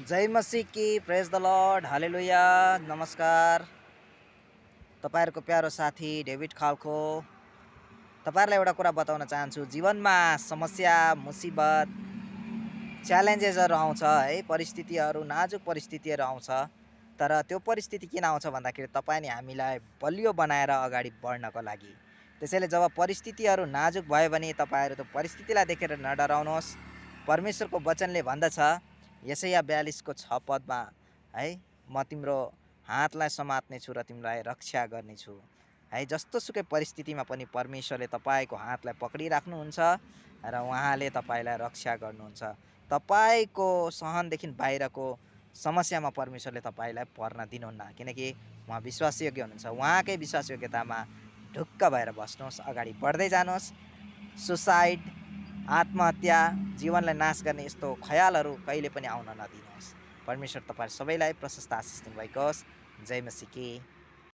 Jay Masih Ki, praise the Lord, हालेलुया। नमस्कार। तपाईहरुको प्यारो साथी डेभिड खालको। तपाईहरुलाई एउटा कुरा बताउन चाहन्छु। जीवनमा समस्या, मुसिबत, च्यालेन्जेसहरु आउँछ है, परिस्थितिहरु, नाजुक परिस्थितिहरु आउँछ। तर त्यो परिस्थिति किन आउँछ भन्दाखेरि तपाईँ अनि हामीलाई बलियो बनाएर अगाडि बढ्नको लागि। त्यसैले जब परिस्थितिहरु नाजुक भयो भने तपाईहरु त्यो परिस्थितिलाई देखेर नडराउनुहोस्। परमेश्वरको वचनले भन्दछ यशाया 42 को 6 पदमा है, म तिम्रो हातलाई समात्ने छु र तिमीलाई रक्षा गर्ने छु। है, जस्तोसुकै परिस्थितिमा पनि परमेश्वरले तपाईको हातलाई पक्रिराख्नुहुन्छ र उहाँले तपाईलाई रक्षा गर्नुहुन्छ। तपाईको सहनदेखि बाहिरको समस्यामा परमेश्वरले तपाईलाई पर्न दिनुहुन्न, किनकि उहाँ विश्वासयोग्य हुनुहुन्छ। उहाँकै विश्वासयोग्यतामा ढुक्क भएर बस्नुहोस्, अगाडि बढ्दै जानुहोस्। सुसाइड, आत्महत्या, जीवनलाई नाश गर्ने यस्तो ख्यालहरू कहिले पनि आउन नदिनुहोस्। परमेश्वर तपाईहरु सबैलाई प्रशस्त आशिष दिनुभएको होस्। जय मसीह की।